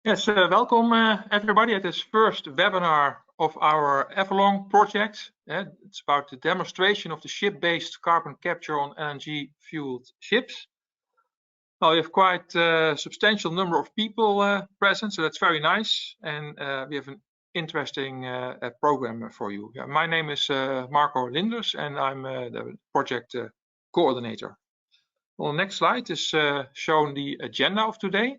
Yes, welcome everybody at this first webinar of our EverLoNG project. It's about the demonstration of the ship-based carbon capture on LNG-fueled ships. Well, we have quite a substantial number of people present, so that's very nice. And we have an interesting program for you. Yeah, my name is Marco Linders, and I'm the project coordinator. On the next slide is shown the agenda of today.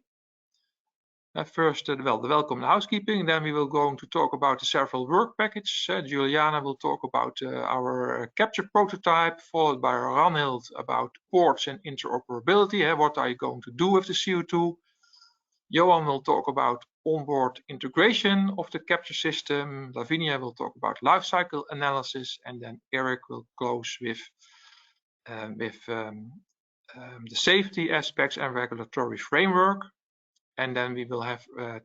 First, the welcome and housekeeping. Then we will go to talk about the several work packages. Juliana will talk about our capture prototype, followed by Ranhild about ports and interoperability. What are you going to do with the CO2? Johan will talk about onboard integration of the capture system. Lavinia will talk about life cycle analysis, and then Eric will close with the safety aspects and regulatory framework. And then we will have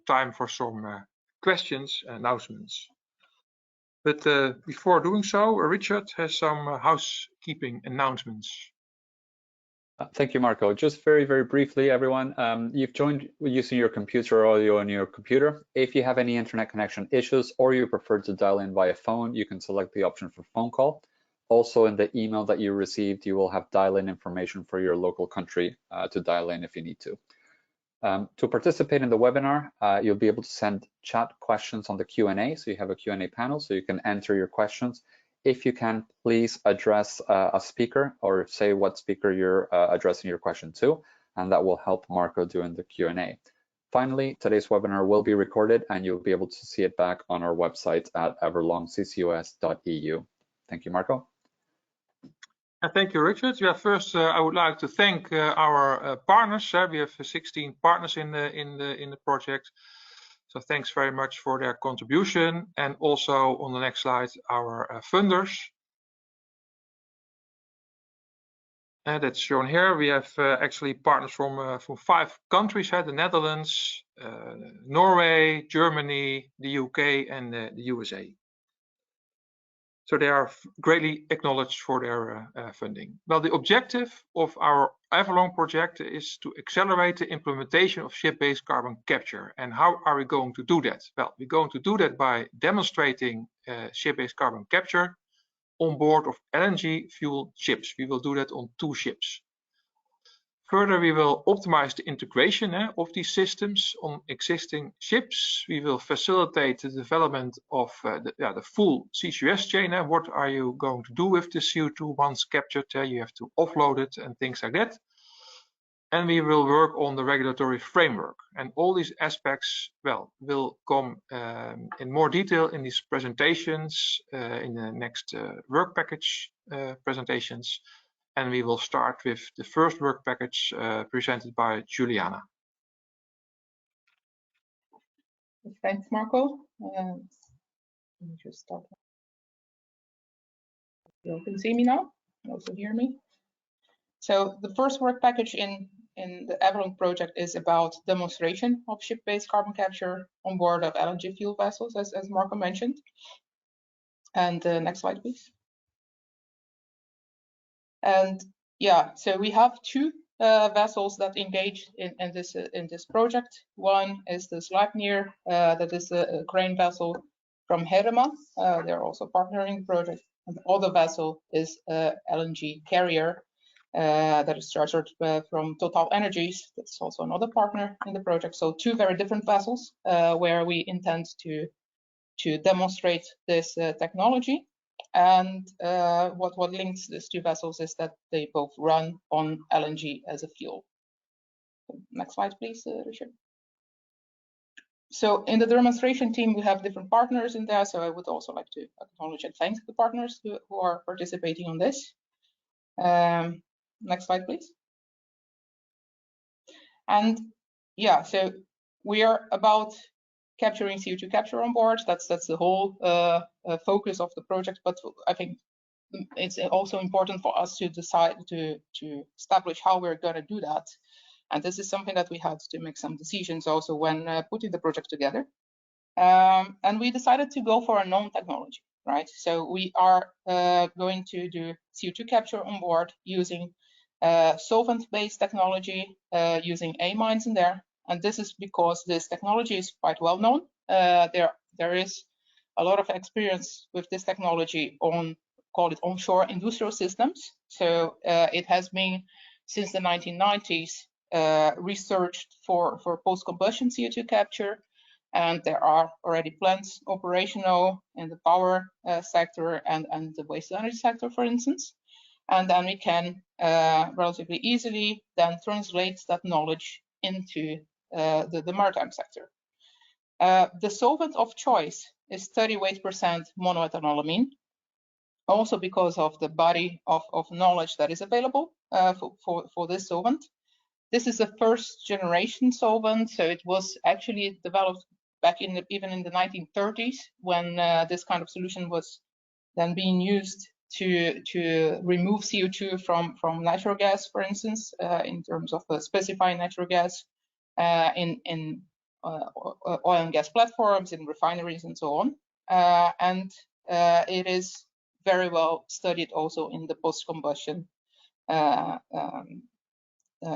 time for some questions and announcements. But before doing so, Richard has some housekeeping announcements. Thank you, Marco. Just very, very briefly, everyone, you've joined using your computer or audio on your computer. If you have any internet connection issues or you prefer to dial in via phone, you can select the option for phone call. Also, in the email that you received, you will have dial-in information for your local country to dial in if you need to. To participate in the webinar, you'll be able to send chat questions on the Q&A. So you have a Q&A panel, so you can enter your questions. If you can, please address a speaker or say what speaker you're addressing your question to, and that will help Marco during the Q&A. Finally, today's webinar will be recorded and you'll be able to see it back on our website at everlongccus.eu. Thank you, Marco. Thank you, Richard. Yeah, first, I would like to thank our partners. We have 16 partners in the project. So thanks very much for their contribution. And also on the next slide, our funders. That's shown here. We have actually partners from 5 countries: the Netherlands, Norway, Germany, the UK, and the USA. So they are greatly acknowledged for their funding. Well, the objective of our EverLoNG project is to accelerate the implementation of ship-based carbon capture. And how are we going to do that? Well, we're going to do that by demonstrating ship-based carbon capture on board of LNG-fueled ships. We will do that on 2 ships. Further, we will optimize the integration of these systems on existing ships. We will facilitate the development of the full CCUS chain. What are you going to do with the CO2 once captured? You have to offload it and things like that. And we will work on the regulatory framework. And all these aspects, well, will come in more detail in these presentations, in the next work package presentations. And we will start with the first work package presented by Juliana. Thanks, Marco. Let me just stop. You can see me now. You also hear me. So the first work package in the EverLoNG project is about demonstration of ship-based carbon capture on board of LNG fuel vessels, as Marco mentioned. And next slide, please. And yeah, so we have 2 vessels that engage in this project. One is the Sleipnir, that is a crane vessel from Herema. They're also partnering the project. And the other vessel is LNG carrier that is chartered from Total Energies. That's also another partner in the project. So 2 very different vessels where we intend to demonstrate this technology. And what links these 2 vessels is that they both run on LNG as a fuel. Next slide, please, Richard. So in the demonstration team, we have different partners in there. So I would also like to acknowledge and thank the partners who are participating on this. Next slide, please. And yeah, so we are about capturing CO2 capture on board. That's the whole focus of the project. But I think it's also important for us to decide to establish how we're going to do that. And this is something that we had to make some decisions also when putting the project together. And we decided to go for a known technology, right? So we are going to do CO2 capture on board using solvent-based technology, using amines in there. And this is because this technology is quite well known. There is a lot of experience with this technology on, call it onshore industrial systems. So it has been since the 1990s researched for post-combustion CO2 capture, and there are already plants operational in the power sector and the waste energy sector, for instance. And then we can relatively easily then translate that knowledge into the maritime sector. The solvent of choice is 30 weight percent monoethanolamine, also because of the body of knowledge that is available for this solvent. This is a first generation solvent, so it was actually developed back in even in the 1930s, when this kind of solution was then being used to remove CO2 from natural gas, for instance, in terms of specifying natural gas in oil and gas platforms, in refineries, and so on. And it is very well studied also in the post-combustion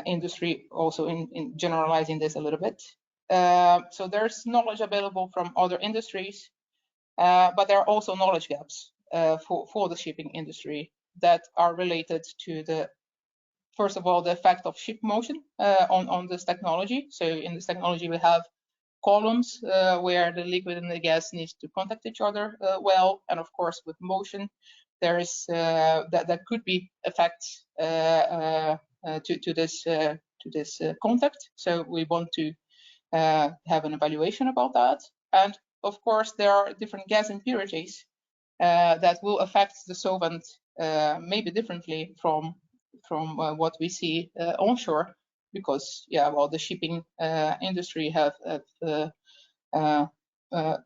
industry, also in generalizing this a little bit. So there's knowledge available from other industries, but there are also knowledge gaps for the shipping industry that are related to first of all, the effect of ship motion on this technology. So in this technology, we have columns where the liquid and the gas needs to contact each other well, and of course, with motion, there is that could be effects to this contact. So we want to have an evaluation about that. And of course, there are different gas impurities that will affect the solvent maybe differently from what we see onshore, because the shipping industry have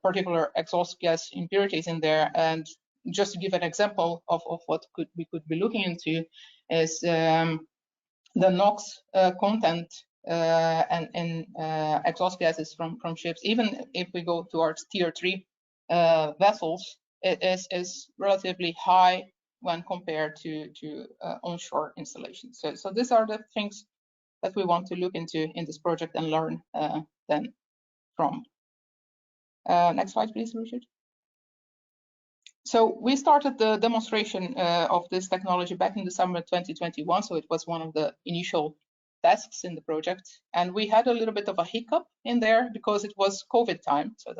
particular exhaust gas impurities in there. And just to give an example of what we could be looking into is the NOx content and exhaust gases from ships. Even if we go towards tier 3 vessels, it is relatively high when compared to onshore installations. So these are the things that we want to look into in this project and learn then from. Next slide, please, Richard. So we started the demonstration of this technology back in December 2021. So it was one of the initial tasks in the project. And we had a little bit of a hiccup in there because it was COVID time. So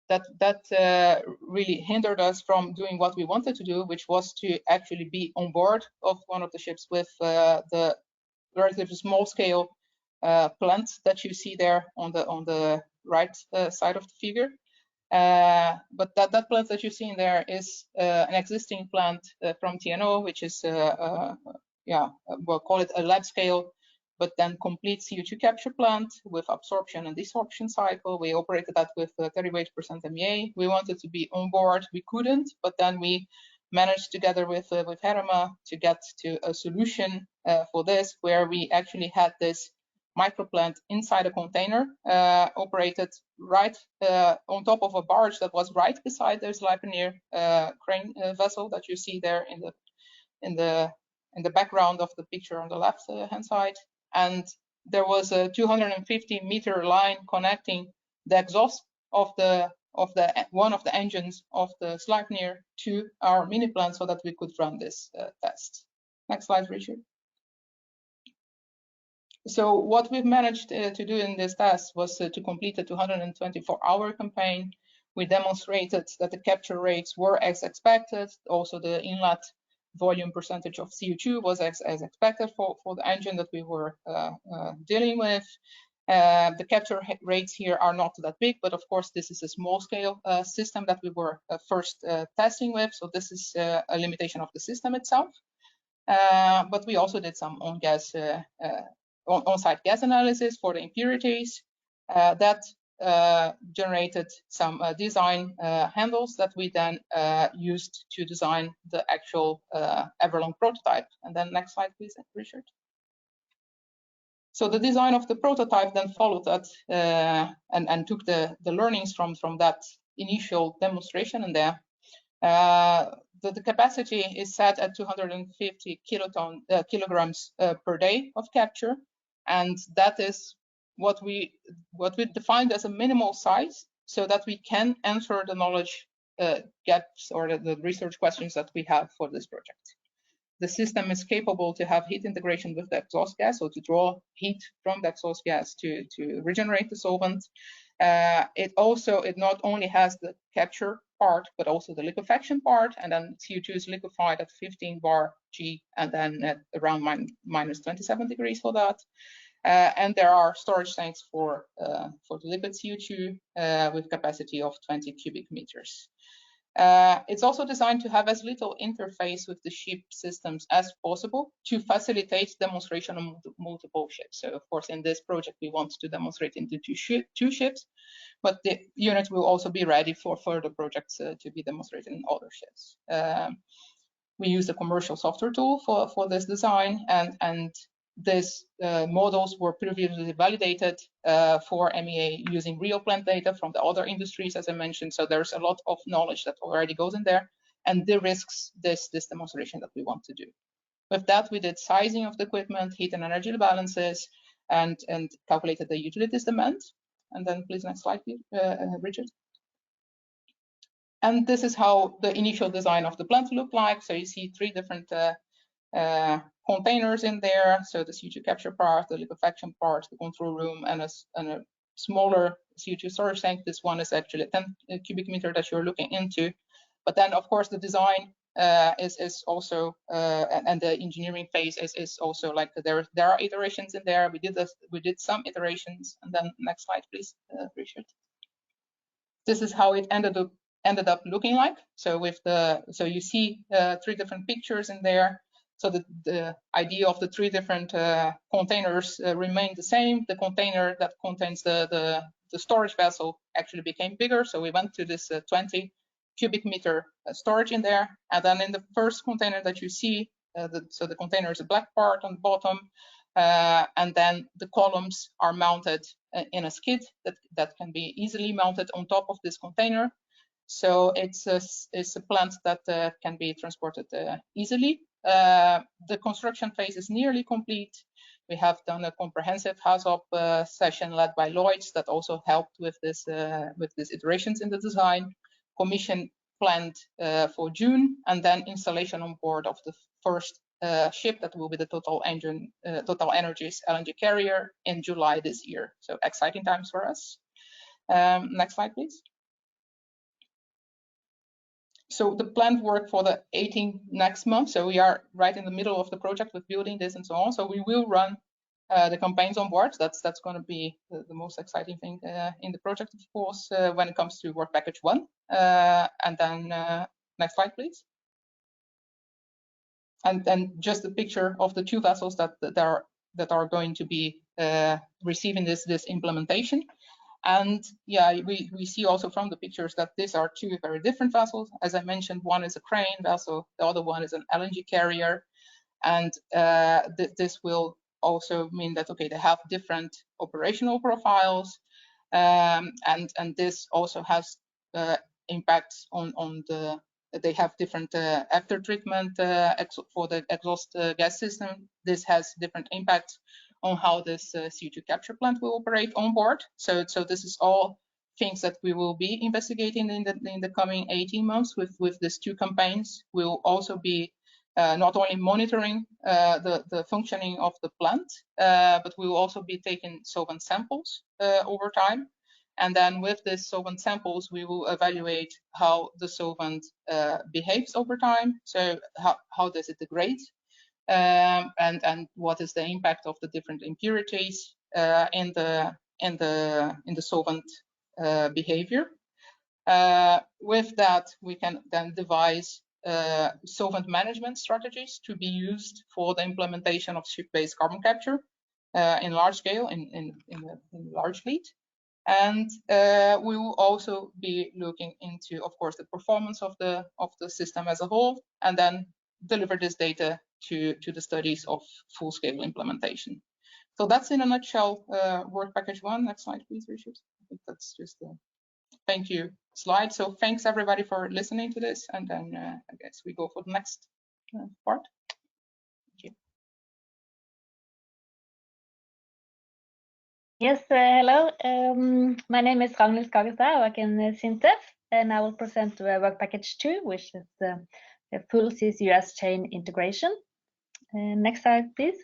that really hindered us from doing what we wanted to do, which was to actually be on board of one of the ships with the relatively small scale plant that you see there on the right side of the figure. But that plant that you see in there is an existing plant from TNO, which is we'll call it a lab scale, but then complete CO2 capture plant with absorption and desorption cycle. We operated that with 38% MEA. We wanted to be on board. We couldn't, but then we managed together with Herema to get to a solution for this, where we actually had this microplant inside a container, operated right on top of a barge that was right beside the Sleipnir crane vessel that you see there in the background of the picture on the left hand side. And there was a 250-meter line connecting the exhaust of one of the engines of the Sleipnir to our mini plant, so that we could run this test. Next slide, Richard. So what we've managed to do in this test was to complete a 224-hour campaign. We demonstrated that the capture rates were as expected. Also, the inlet volume percentage of CO2 was as expected for the engine that we were dealing with. The capture rates here are not that big, but of course, this is a small-scale system that we were first testing with. So this is a limitation of the system itself. But we also did some on-site gas analysis for the impurities that generated some design handles that we then used to design the actual EverLoNG prototype. And then next slide, please, Richard. So the design of the prototype then followed that and took the learnings from that initial demonstration in there. The capacity is set at 250 kilograms per day of capture, and that is what we defined as a minimal size, so that we can answer the knowledge gaps or the research questions that we have for this project. The system is capable to have heat integration with the exhaust gas, or to draw heat from the exhaust gas to regenerate the solvent. It not only has the capture part, but also the liquefaction part, and then CO2 is liquefied at 15 bar G, and then at around minus 27 degrees for that. And there are storage tanks for the liquid CO2 with capacity of 20 cubic meters. It's also designed to have as little interface with the ship systems as possible to facilitate demonstration on multiple ships. So of course, in this project, we want to demonstrate into two ships, but the unit will also be ready for further projects to be demonstrated in other ships. We use a commercial software tool for this design, and these models were previously validated for MEA using real plant data from the other industries, as I mentioned. So there's a lot of knowledge that already goes in there, and de-risks this demonstration that we want to do. With that, we did sizing of the equipment, heat and energy balances, and calculated the utilities demand. And then please, next slide, Richard. And this is how the initial design of the plant looked like. So you see three different containers in there. So the CO2 capture part, the liquefaction part, the control room, and a smaller CO2 storage tank. This one is actually 10 cubic meter that you're looking into. But then, of course, the design is also, and the engineering phase is also like there are iterations in there. We did some iterations. And then next slide, please, Richard. This is how it ended up looking like. So you see three different pictures in there. So the idea of the three different containers remained the same. The container that contains the storage vessel actually became bigger. So we went to this 20 cubic meter storage in there. And then in the first container that you see, so the container is a black part on the bottom. And then the columns are mounted in a skid that can be easily mounted on top of this container. So it's a plant that can be transported easily. The construction phase is nearly complete. We have done a comprehensive HAZOP session led by Lloyds that also helped with these iterations in the design. Commission planned for June, and then installation on board of the first ship that will be the Total Energies LNG carrier in July this year. So exciting times for us. Next slide, please. So the planned work for the 18 next month. So we are right in the middle of the project with building this and so on. So we will run the campaigns on board. That's going to be the most exciting thing in the project, of course, when it comes to work package 1. And then next slide, please. And just a picture of the two vessels that are going to be receiving this implementation. And yeah, we see also from the pictures that these are two very different vessels. As I mentioned, one is a crane vessel, the other one is an LNG carrier. And this will also mean that, okay, they have different operational profiles. And this also has impacts on they have different after treatment for the exhaust gas system. This has different impacts on how this CO2 capture plant will operate on board. So this is all things that we will be investigating in the coming 18 months with these two campaigns. We'll also be not only monitoring the functioning of the plant, but we will also be taking solvent samples over time. And then with these solvent samples, we will evaluate how the solvent behaves over time. So how does it degrade? And what is the impact of the different impurities in the solvent behavior. With that, we can then devise solvent management strategies to be used for the implementation of ship-based carbon capture in large scale, in large fleet. And we will also be looking into, of course, the performance of the system as a whole, and then deliver this data to the studies of full-scale implementation. So that's in a nutshell work package 1. Next slide, please, Richard. I think that's just a thank you slide. So thanks everybody for listening to this, and then I guess we go for the next part. Thank you. Yes, hello. My name is Ragnhild Skagestad. I work in SINTEF, and I will present work package 2, which is the full CCUS chain integration. Next slide, please.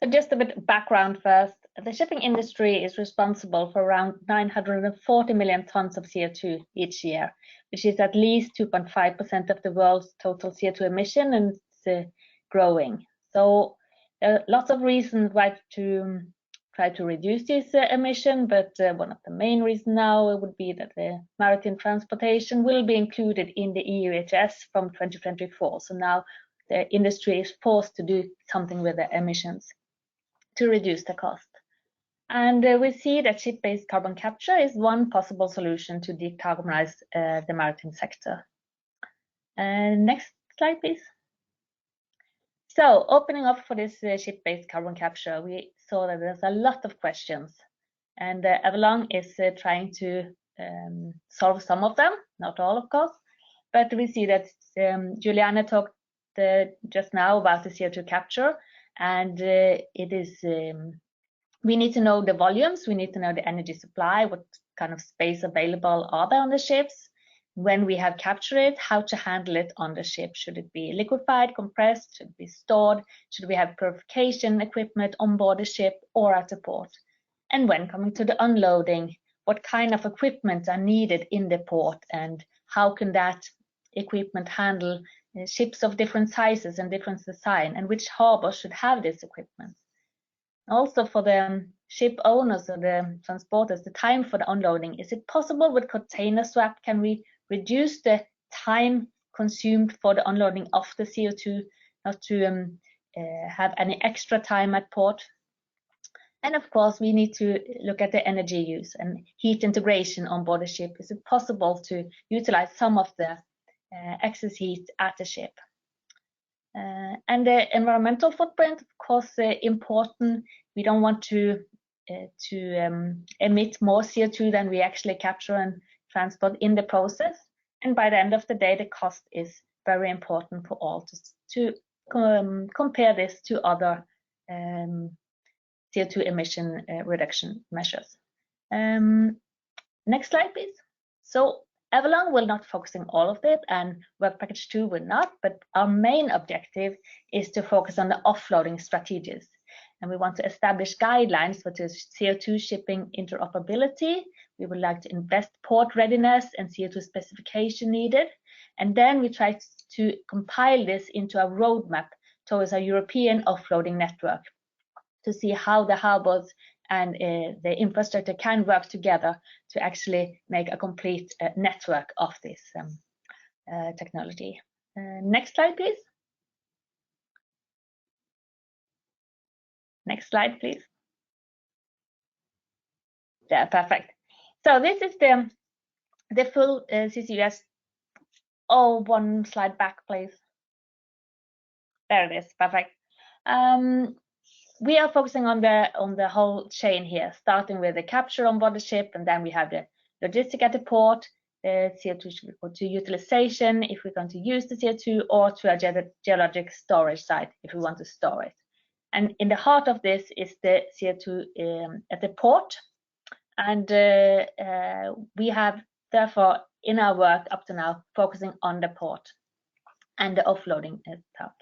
So just a bit of background first. The shipping industry is responsible for around 940 million tons of CO2 each year, which is at least 2.5% of the world's total CO2 emission, and it's growing. So there are lots of reasons why to try to reduce this emission, but one of the main reasons now would be that the maritime transportation will be included in the EU ETS from 2024. So now the industry is forced to do something with the emissions to reduce the cost. And we see that ship-based carbon capture is one possible solution to decarbonize the maritime sector. Next slide, please. So opening up for this ship-based carbon capture, we saw that there's a lot of questions, and EverLoNG is trying to solve some of them, not all, of course, but we see that Juliana talked just now about the CO2 capture, and it is we need to know the volumes, we need to know the energy supply, what kind of space available are there on the ships, when we have captured it, how to handle it on the ship. Should it be liquefied, compressed, should it be stored, should we have purification equipment on board the ship or at the port? And when coming to the unloading, what kind of equipment are needed in the port, and how can that equipment handle ships of different sizes and different design, and which harbor should have this equipment? Also for the ship owners or the transporters, the time for the unloading, is it possible with container swap? Can we reduce the time consumed for the unloading of the CO2, not to have any extra time at port? And of course, we need to look at the energy use and heat integration on board the ship. Is it possible to utilize some of the excess heat at the ship? And the environmental footprint, of course, important. We don't want to emit more CO2 than we actually capture and transport in the process. And by the end of the day, the cost is very important for all to compare this to other CO2 emission reduction measures. Next slide, please. So EverLoNG will not focus on all of it, and work package 2 will not, but our main objective is to focus on the offloading strategies. And we want to establish guidelines for the CO2 shipping interoperability. We would like to invest port readiness and CO2 specification needed. And then we try to compile this into a roadmap towards a European offloading network to see how the harbors and the infrastructure can work together to actually make a complete network of this technology. Next slide, please. Next slide, please. Yeah, perfect. So this is the full CCUS. Oh, one slide back, please. There it is. Perfect. We are focusing on the whole chain here, starting with the capture on board the ship, and then we have the logistic at the port, the CO2 utilization, if we're going to use the CO2, or to a geologic storage site if we want to store it. And in the heart of this is the CO2 at the port, and we have therefore in our work up to now focusing on the port and the offloading itself.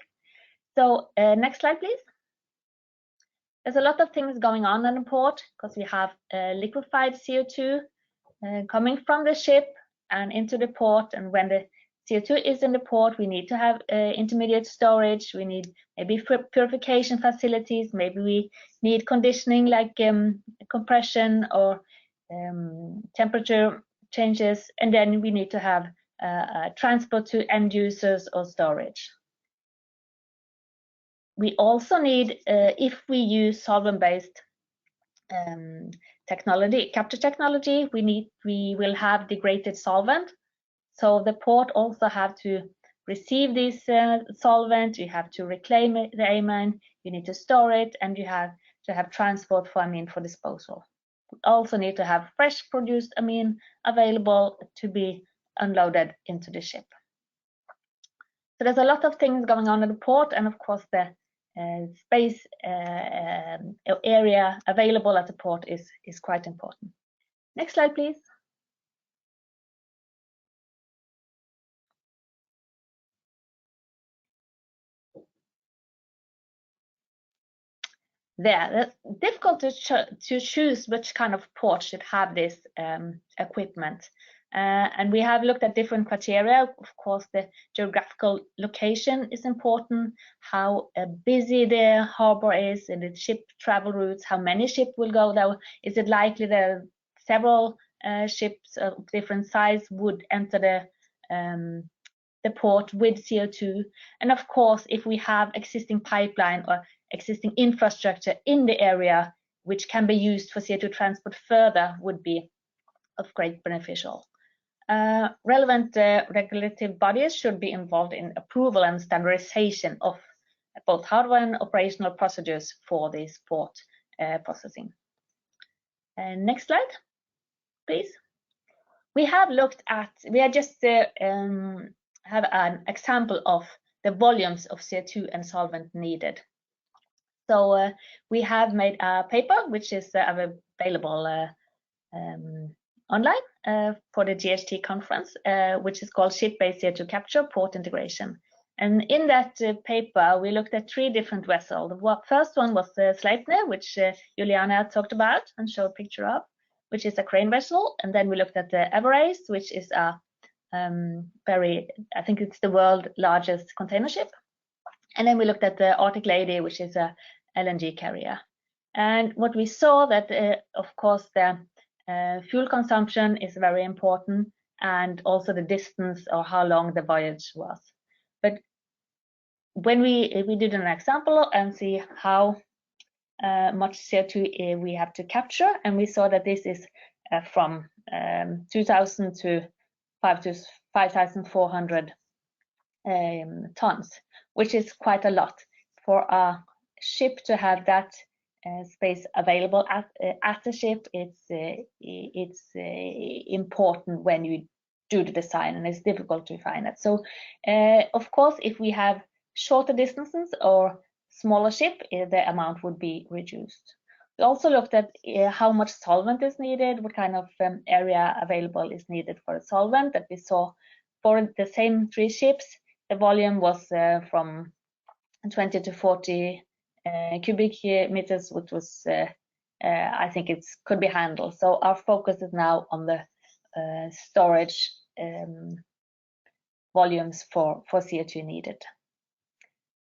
So next slide, please. There's a lot of things going on the port because we have liquefied CO2 coming from the ship and into the port. And when the CO2 is in the port, we need to have intermediate storage. We need maybe purification facilities. Maybe we need conditioning like compression or temperature changes. And then we need to have transport to end users or storage. We also need, if we use solvent-based technology, capture technology, we will have degraded solvent. So the port also have to receive this solvent. You have to reclaim the amine. You need to store it, and you have to have transport for amine for disposal. We also need to have fresh produced amine available to be unloaded into the ship. So there's a lot of things going on at the port, and of course the space area available at the port is quite important. Next slide, please. It's difficult to choose which kind of port should have this equipment. And we have looked at different criteria. Of course, the geographical location is important, how busy the harbor is, and the ship travel routes, how many ships will go there. Is it likely that several ships of different size would enter the port with CO2? And of course, if we have existing pipeline or existing infrastructure in the area which can be used for CO2 transport further, would be of great beneficial. Relevant regulative bodies should be involved in approval and standardization of both hardware and operational procedures for this port processing. Next slide, please. We have looked at, we are just have an example of the volumes of CO2 and solvent needed. So we have made a paper which is available online for the GHT conference, which is called Ship-Based CO2 Capture Port Integration. And in that paper, we looked at 3 different vessels. The first one was the Sleipner, which Juliana talked about and showed a picture of, which is a crane vessel. And then we looked at the EverRace, which is a I think it's the world's largest container ship. And then we looked at the Arctic Lady, which is a LNG carrier. And what we saw that, of course, the fuel consumption is very important, and also the distance or how long the voyage was. But when we did an example and see how much CO2 we have to capture, and we saw that this is from 2,000 to 5,400 tons, which is quite a lot for a ship to have that space available at the ship. It's important when you do the design, and it's difficult to find it. So of course, if we have shorter distances or smaller ship, the amount would be reduced. We also looked at how much solvent is needed, what kind of area available is needed for the solvent. That we saw for the same 3 ships, the volume was from 20 to 40 cubic meters, which was I think it could be handled. So our focus is now on the storage volumes for CO2 needed.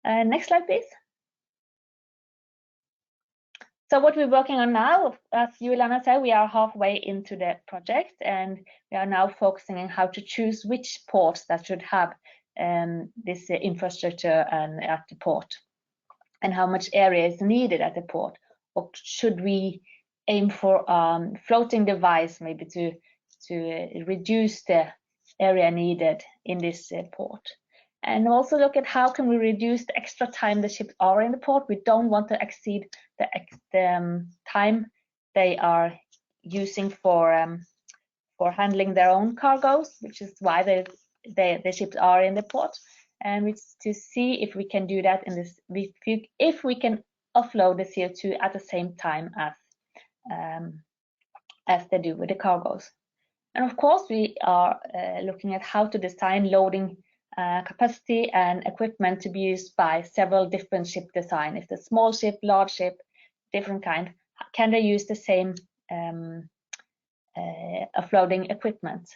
Next slide, please. So what we're working on now, as Juliana said, we are halfway into the project, and we are now focusing on how to choose which ports that should have this infrastructure and at the port, and how much area is needed at the port. Or should we aim for floating device, maybe to reduce the area needed in this port? And also look at how can we reduce the extra time the ships are in the port. We don't want to exceed the time they are using for handling their own cargoes, which is why the ships are in the port. And it's to see if we can do that in this, if we can offload the CO2 at the same time as they do with the cargoes. And of course, we are looking at how to design loading capacity and equipment to be used by several different ship design. If the small ship, large ship, different kind, can they use the same offloading equipment?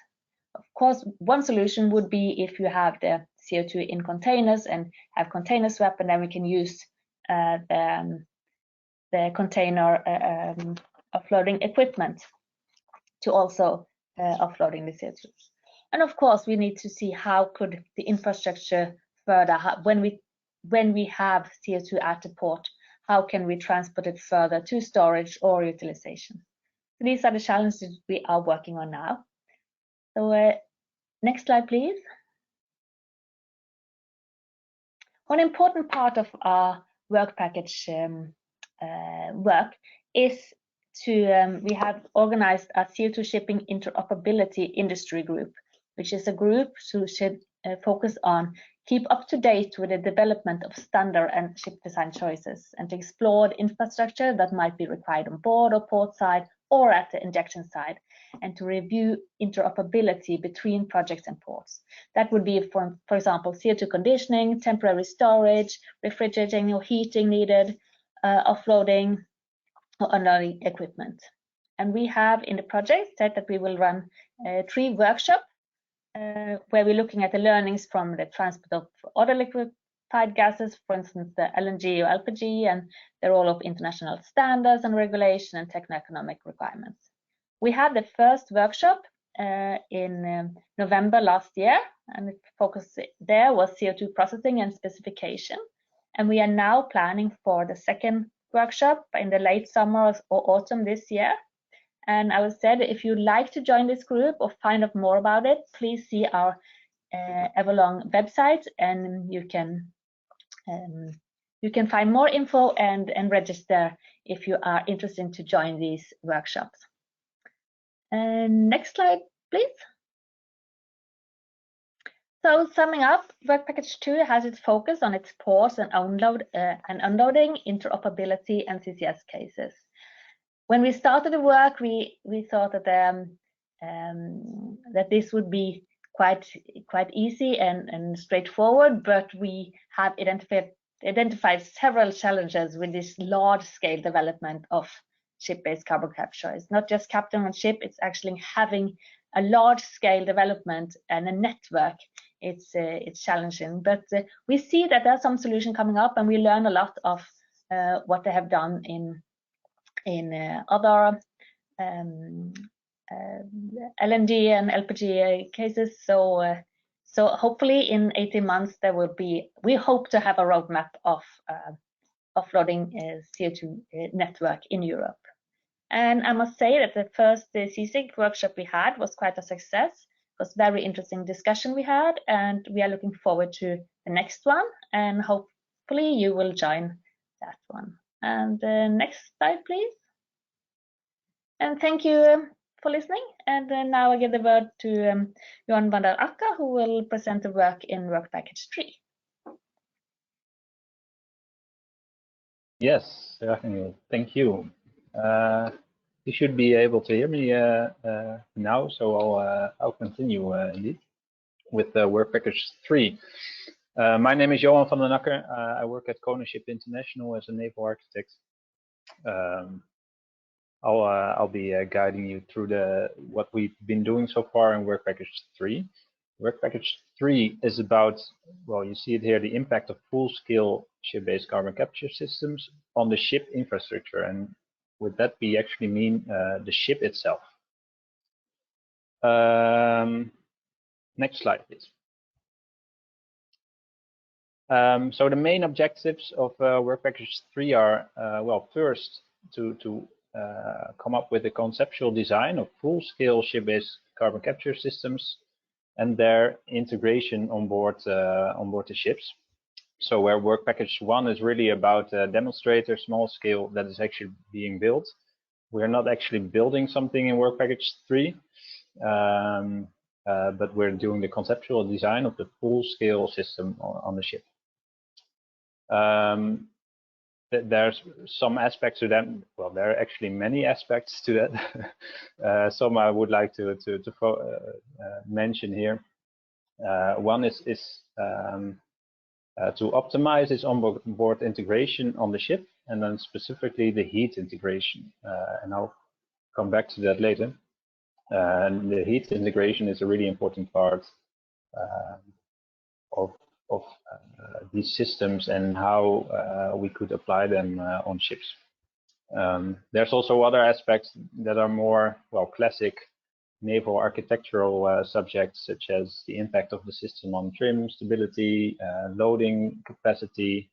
Of course, one solution would be if you have the CO2 in containers and have container swap, and then we can use the container offloading equipment to also offloading the CO2. And of course, we need to see how could the infrastructure further, when we have CO2 at the port, how can we transport it further to storage or utilization? So these are the challenges we are working on now. So next slide, please. One important part of our work package work is to, we have organized a CO2 shipping interoperability industry group, which is a group who should focus on keep up to date with the development of standard and ship design choices, and to explore the infrastructure that might be required on board or port side or at the injection side, and to review interoperability between projects and ports. That would be, for example, CO2 conditioning, temporary storage, refrigerating or heating needed, offloading or unloading equipment. And we have in the project said that we will run 3 workshops where we're looking at the learnings from the transport of other liquefied gases, for instance, the LNG or LPG, and the role of international standards and regulation and techno-economic requirements. We had the first workshop in November last year, and the focus there was CO2 processing and specification. And we are now planning for the second workshop in the late summer or autumn this year. And I would say that if you'd like to join this group or find out more about it, please see our EverLoNG website, and you can find more info and register if you are interested to join these workshops. Next slide, please. So summing up, Work Package 2 has its focus on its ports and unloading, interoperability, and CCS cases. When we started the work, we thought that that this would be quite easy and straightforward, but we have identified several challenges with this large-scale development of ship-based carbon capture. It's not just capturing on ship; it's actually having a large-scale development and a network. It's challenging, but we see that there's some solution coming up, and we learn a lot of what they have done in other LNG and LPG cases. So hopefully in 18 months there will be. We hope to have a roadmap of offloading CO2 network in Europe. And I must say that the first CSIG workshop we had was quite a success. It was very interesting discussion we had, and we are looking forward to the next one, and hopefully you will join that one. And next slide, please. And thank you for listening. And now I give the word to Johan van der Akker, who will present the work in Work Package 3. Yes, thank you. You should be able to hear me now, so I'll continue indeed with Work Package 3. My name is Johan van den Akker. I work at Koningsship International as a naval architect. I'll be guiding you through what we've been doing so far in Work Package 3. Work Package 3 is about, well, you see it here, the impact of full-scale ship-based carbon capture systems on the ship infrastructure. And with that, we actually mean the ship itself. Next slide, please. So the main objectives of Work Package 3 are, well, first, to come up with a conceptual design of full-scale ship-based carbon capture systems and their integration on board the ships. So where Work Package 1 is really about a demonstrator, small scale, that is actually being built. We're not actually building something in Work Package 3, but we're doing the conceptual design of the full-scale system on the ship. There's some aspects to that. Well, there are actually many aspects to that. Some I would like to mention here. One is to optimize this onboard integration on the ship, and then specifically the heat integration. And I'll come back to that later. And the heat integration is a really important part of these systems and how we could apply them on ships. There's also other aspects that are more, well, classic naval architectural subjects, such as the impact of the system on trim, stability, loading capacity,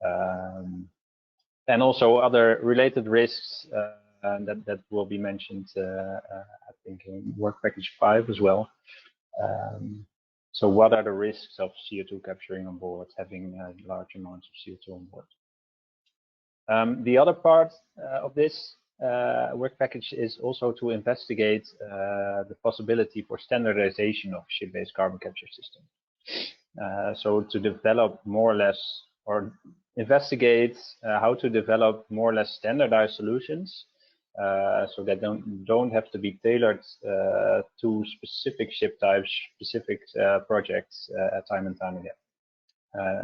and also other related risks that will be mentioned, I think, in Work Package 5 as well. So what are the risks of CO2 capturing on board, having large amounts of CO2 on board? The other part of this Work Package is also to investigate the possibility for standardization of ship-based carbon capture systems. So to develop more or less, or investigate how to develop more or less standardized solutions, so that don't have to be tailored to specific ship types, specific projects time and time again.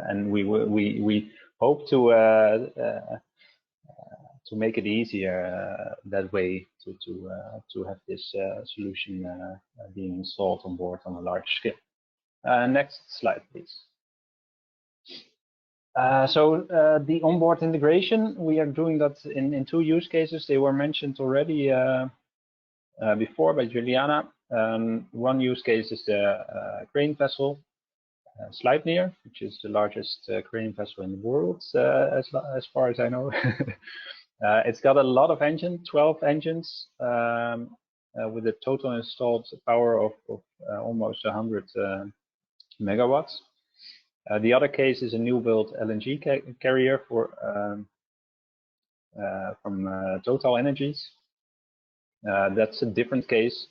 And we hope to make it easier that way to have this solution being installed on board on a large scale. Next slide, please. So the onboard integration, we are doing that in 2 use cases. They were mentioned already before by Juliana. One use case is the crane vessel Sleipnir, which is the largest crane vessel in the world, as far as I know. It's got a lot of engines, 12 engines, with a total installed power of almost 100 megawatts. The other case is a new built LNG carrier from Total Energies. That's a different case.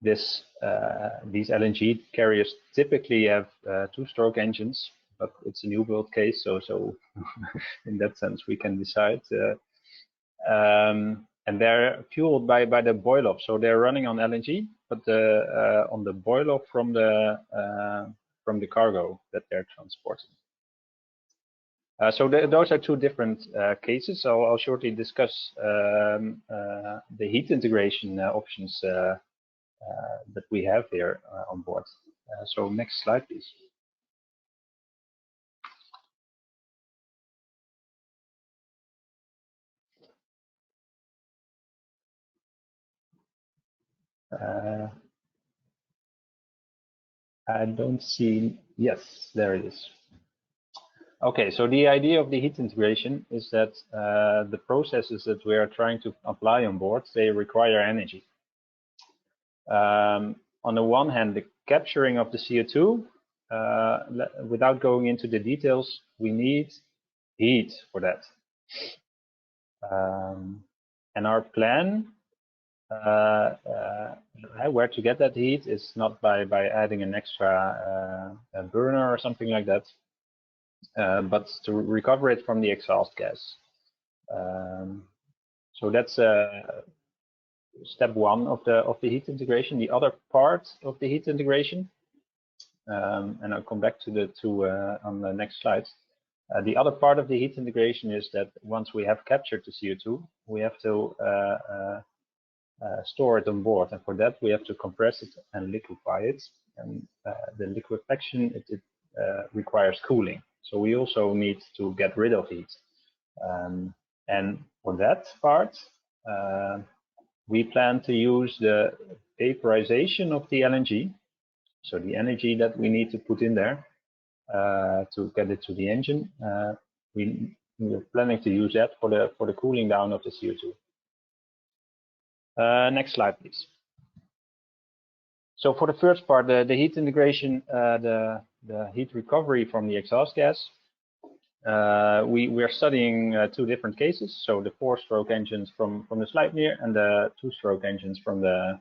These LNG carriers typically have 2-stroke engines, but it's a new build case, so in that sense we can decide. And they're fueled by the boil off, so they're running on LNG, but on the boil off from the cargo that they're transporting. So those are 2 different cases. So I'll shortly discuss the heat integration options that we have here on board. So next slide, please. I don't see, yes, there it is. Okay, so the idea of the heat integration is that the processes that we are trying to apply on board, they require energy. On the one hand, the capturing of the CO2, without going into the details, we need heat for that. And our plan where to get that heat is not by adding an extra burner or something like that, but to recover it from the exhaust gas. So that's step 1 of the heat integration. The other part of the heat integration, and I'll come back to the 2 on the next slide. The other part of the heat integration is that once we have captured the CO2, we have to store it on board, and for that we have to compress it and liquefy it. And the liquefaction it requires cooling, so we also need to get rid of heat. And for that part, we plan to use the vaporization of the LNG, so the energy that we need to put in there to get it to the engine. We're planning to use that for the cooling down of the CO2. Next slide, please. So for the first part, the heat integration, the heat recovery from the exhaust gas, we are studying 2 different cases. So the 4-stroke engines from the Sleipnir and the 2-stroke engines from the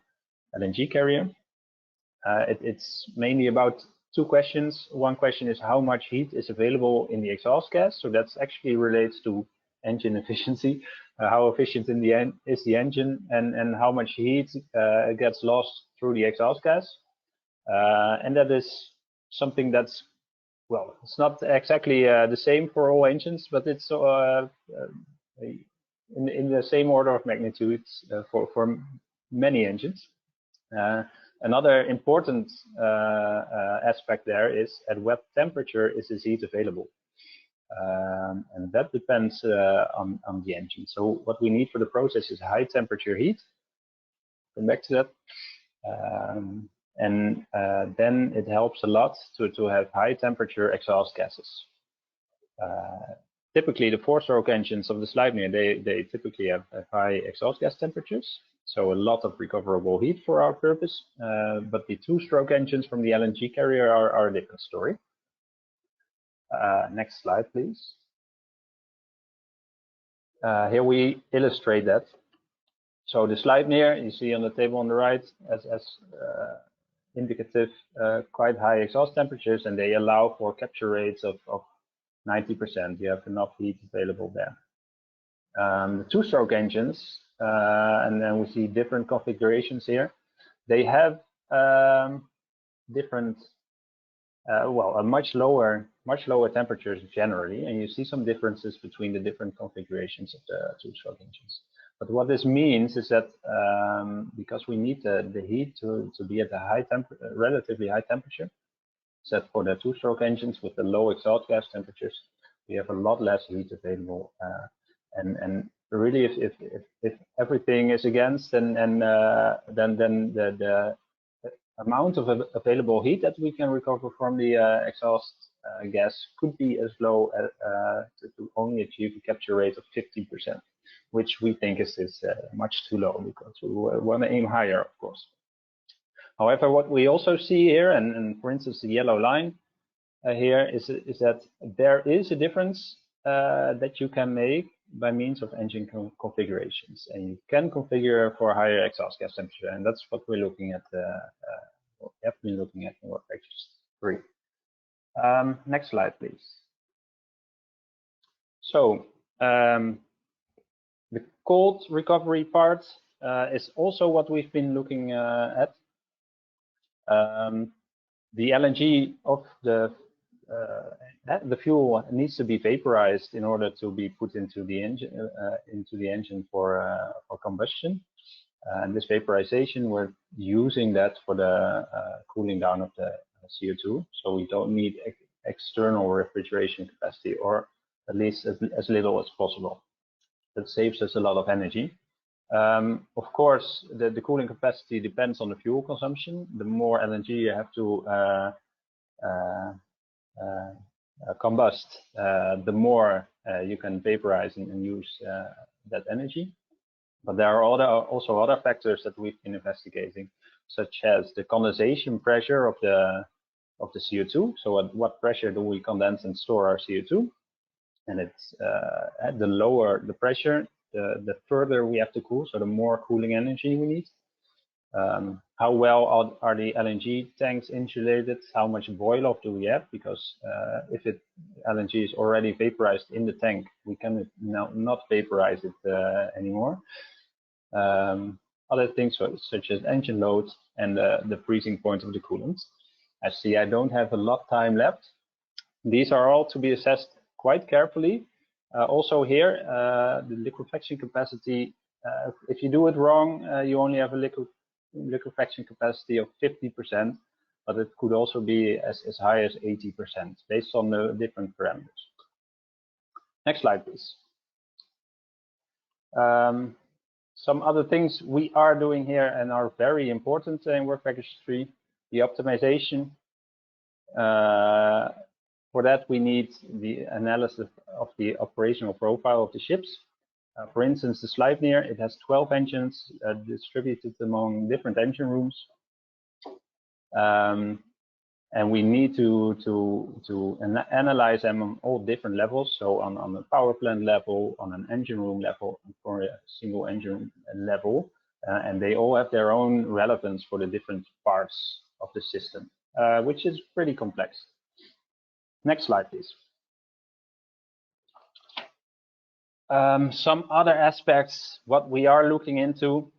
LNG carrier. It's mainly about 2 questions. One question is how much heat is available in the exhaust gas. So that's actually relates to engine efficiency. How efficient in the end is the engine, and how much heat gets lost through the exhaust gas. And that is something that's, well, it's not exactly the same for all engines, but it's in the same order of magnitude for many engines. Another important aspect there is at what temperature is this heat available. And that depends on the engine. So what we need for the process is high temperature heat. Come back to that. And then it helps a lot to have high temperature exhaust gases. Typically, the 4-stroke engines of the Sleipnir, they typically have high exhaust gas temperatures, so a lot of recoverable heat for our purpose. But the 2-stroke engines from the LNG carrier are a different story. Next slide, please. Here we illustrate that. So the Sleipnir, you see on the table on the right, as indicative quite high exhaust temperatures, and they allow for capture rates of 90%. You have enough heat available there. The two-stroke engines, and then we see different configurations here. They have different, a much lower temperatures generally, and you see some differences between the different configurations of the two-stroke engines. But what this means is that because we need the heat to be at a relatively high temperature, set for the two-stroke engines with the low exhaust gas temperatures, we have a lot less heat available. And really, if everything is against, then the amount of available heat that we can recover from the exhaust gas could be as low as to only achieve a capture rate of 50%, which we think is much too low, because we want to aim higher, of course. However, what we also see here, and for instance, the yellow line here is that there is a difference that you can make by means of engine configurations, and you can configure for a higher exhaust gas temperature, and that's what we're looking at. What we have been looking at in WorkVectors 3. Next slide, please. So the cold recovery part is also what we've been looking at. The LNG of the fuel needs to be vaporized in order to be put into the engine for combustion. And this vaporization, we're using that for the cooling down of the CO2. So we don't need external refrigeration capacity, or at least as little as possible. That saves us a lot of energy. Of course, the cooling capacity depends on the fuel consumption. The more LNG you have to combust, the more you can vaporize and use that energy. But there are also other factors that we've been investigating, such as the condensation pressure of the CO2. So at what pressure do we condense and store our CO2? And it's at the lower the pressure, the further we have to cool, so the more cooling energy we need. How well are the LNG tanks insulated? How much boil off do we have? Because if LNG is already vaporized in the tank, we can not vaporize it anymore. Other things such as engine load and the freezing point of the coolant. I see I don't have a lot of time left. These are all to be assessed quite carefully. Also here, the liquefaction capacity, if you do it wrong, you only have a liquefaction capacity of 50%, but it could also be as high as 80% based on the different parameters. Next slide, please. Some other things we are doing here and are very important in WorkVectors 3, the optimization. For that, we need the analysis of the operational profile of the ships. For instance, the Sleipnir, it has 12 engines distributed among different engine rooms. And we need to analyze them on all different levels. So on the power plant level, on an engine room level, and for a single engine level. And they all have their own relevance for the different parts of the system, which is pretty complex. Next slide, please. Some other aspects, what we are looking into,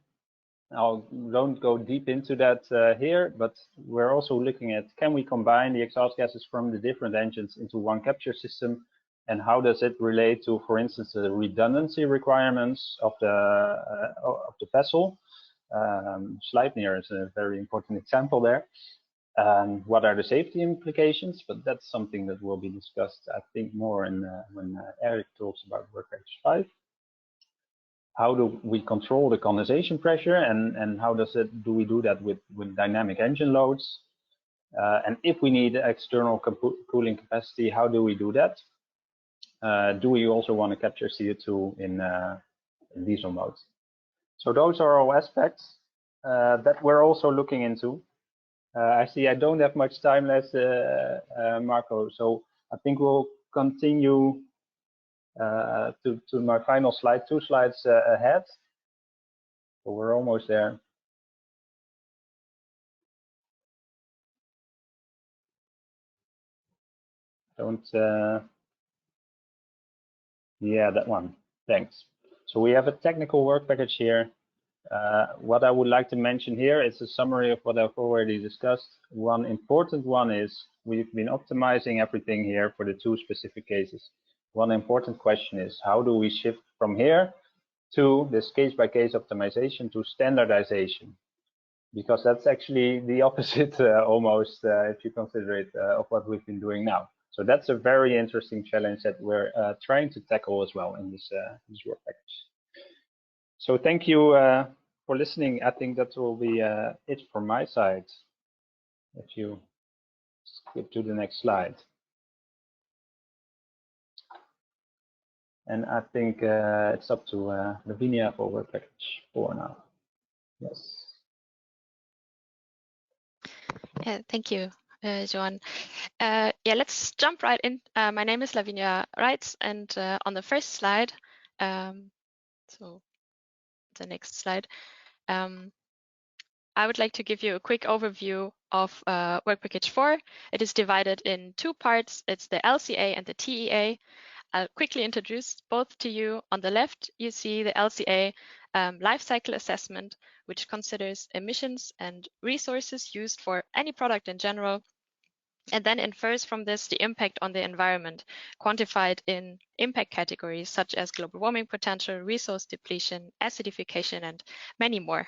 I don't go deep into that here, but we're also looking at, can we combine the exhaust gases from the different engines into one capture system, and how does it relate to, for instance, the redundancy requirements of the vessel? Sleipnir is a very important example there. What are the safety implications? But that's something that will be discussed, I think, more when Eric talks about WorkVectors 5. How do we control the condensation pressure, and how do we do that with dynamic engine loads? And if we need external cooling capacity, how do we do that? Do we also want to capture CO2 in diesel modes? So those are all aspects that we're also looking into. I see I don't have much time left, Marco, so I think we'll continue to my final slide, 2 slides ahead. So we're almost there. Don't, yeah, that one. Thanks. So we have a technical work package here. What I would like to mention here is a summary of what I've already discussed. One important one is we've been optimizing everything here for the 2 specific cases. One important question is, how do we shift from here to this case-by-case optimization to standardization? Because that's actually the opposite almost, if you consider it, of what we've been doing now. So that's a very interesting challenge that we're trying to tackle as well in this work package. So thank you for listening. I think that will be it from my side. If you skip to the next slide. And I think it's up to Lavinia for work package 4 now. Yes. Yeah, thank you, Johan. Yeah, let's jump right in. My name is Lavinia Reitz, and on the first slide, so the next slide, I would like to give you a quick overview of work package 4. It is divided in 2 parts. It's the LCA and the TEA. I'll quickly introduce both to you. On the left, you see the LCA life cycle assessment, which considers emissions and resources used for any product in general, and then infers from this the impact on the environment, quantified in impact categories such as global warming potential, resource depletion, acidification, and many more.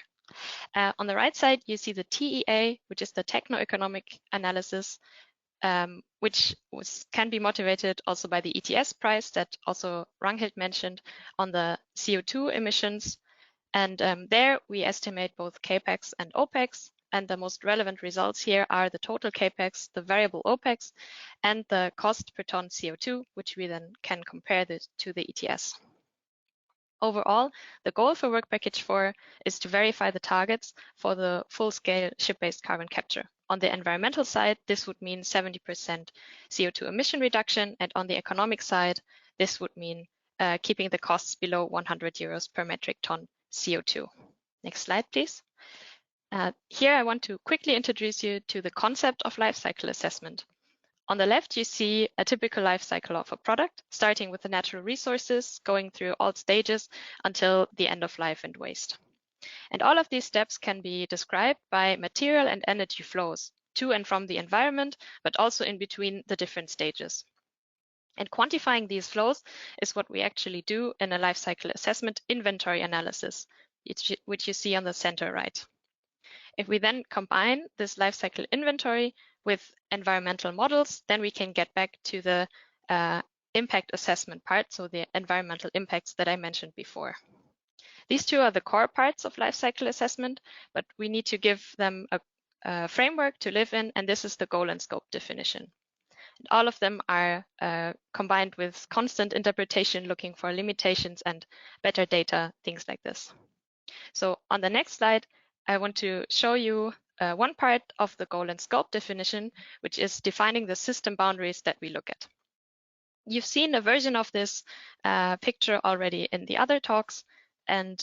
On the right side, you see the TEA, which is the techno-economic analysis, which can be motivated also by the ETS price that also Ragnhild mentioned on the CO2 emissions. And there we estimate both CAPEX and OPEX. And the most relevant results here are the total CAPEX, the variable OPEX, and the cost per ton CO2, which we then can compare this to the ETS. Overall, the goal for work package 4 is to verify the targets for the full-scale ship-based carbon capture. On the environmental side, this would mean 70% CO2 emission reduction, and on the economic side, this would mean keeping the costs below 100 euros per metric ton CO2. Next slide, please. Here I want to quickly introduce you to the concept of life cycle assessment. On the left, you see a typical life cycle of a product, starting with the natural resources, going through all stages until the end of life and waste. And all of these steps can be described by material and energy flows to and from the environment, but also in between the different stages. And quantifying these flows is what we actually do in a life cycle assessment inventory analysis, which you see on the center right. If we then combine this life cycle inventory with environmental models, then we can get back to the impact assessment part, so the environmental impacts that I mentioned before. These 2 are the core parts of life cycle assessment, but we need to give them a framework to live in, and this is the goal and scope definition. And all of them are combined with constant interpretation, looking for limitations and better data, things like this. So on the next slide, I want to show you one part of the goal and scope definition, which is defining the system boundaries that we look at. You've seen a version of this picture already in the other talks. And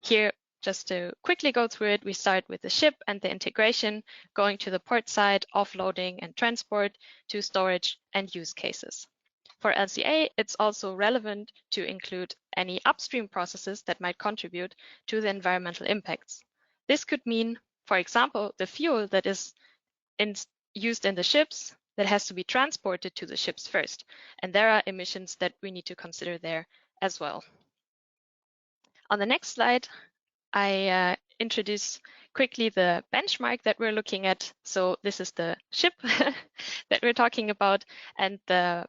here, just to quickly go through it, we start with the ship and the integration, going to the port side, offloading and transport, to storage and use cases. For LCA, it's also relevant to include any upstream processes that might contribute to the environmental impacts. This could mean, for example, the fuel that is used in the ships that has to be transported to the ships first. And there are emissions that we need to consider there as well. On the next slide, I introduce quickly the benchmark that we're looking at. So this is the ship that we're talking about, and the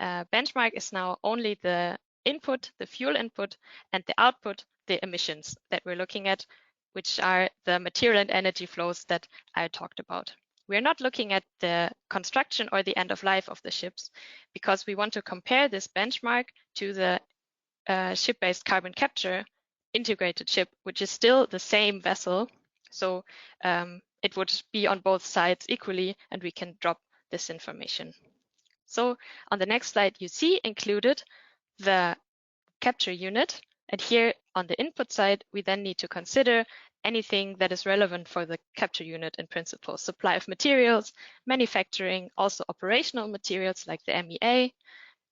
benchmark is now only the input, the fuel input, and the output, the emissions that we're looking at, which are the material and energy flows that I talked about. We're not looking at the construction or the end of life of the ships, because we want to compare this benchmark to the ship-based carbon capture integrated ship, which is still the same vessel. So it would be on both sides equally, and we can drop this information. So on the next slide, you see included the capture unit. And here on the input side, we then need to consider anything that is relevant for the capture unit in principle. Supply of materials, manufacturing, also operational materials like the MEA,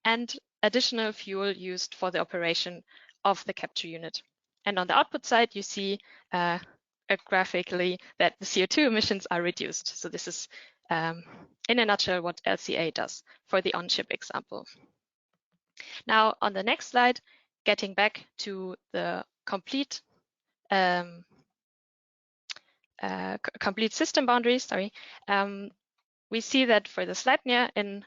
and additional fuel used for the operation of the capture unit. And on the output side, you see graphically that the CO2 emissions are reduced. So this is, in a nutshell, what LCA does for the on-ship example. Now, on the next slide, getting back to the complete complete system boundaries, we see that for the Sleipnir in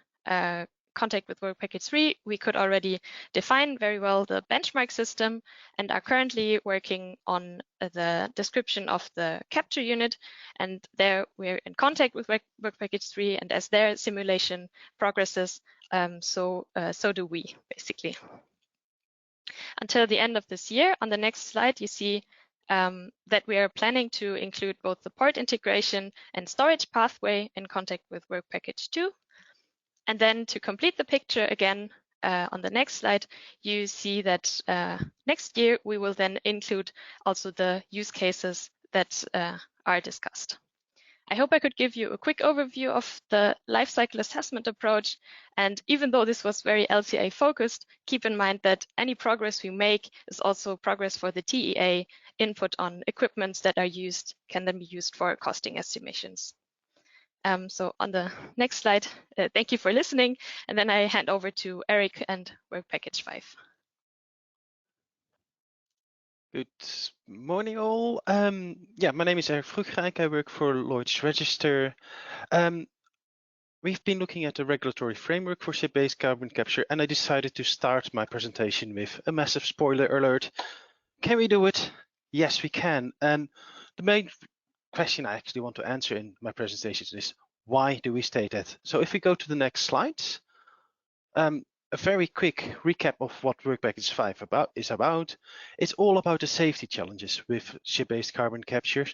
contact with Work Package 3, we could already define very well the benchmark system and are currently working on the description of the capture unit. And there we're in contact with Work Package 3, and as their simulation progresses, so do we, basically. Until the end of this year, on the next slide, you see that we are planning to include both the port integration and storage pathway in contact with Work Package 2. And then to complete the picture again, on the next slide, you see that next year we will then include also the use cases that are discussed. I hope I could give you a quick overview of the lifecycle assessment approach. And even though this was very LCA focused, keep in mind that any progress we make is also progress for the TEA. Input on equipments that are used can then be used for costing estimations. So on the next slide, thank you for listening. And then I hand over to Eric and Work Package 5. Good morning, all. Yeah, my name is Eric Vroegrijk. I work for Lloyd's Register. We've been looking at the regulatory framework for ship-based carbon capture, and I decided to start my presentation with a massive spoiler alert. Can we do it? Yes, we can. And the main question I actually want to answer in my presentation is, why do we state that? So if we go to the next slide, a very quick recap of what Work Package 5 is about. It's all about the safety challenges with ship-based carbon capture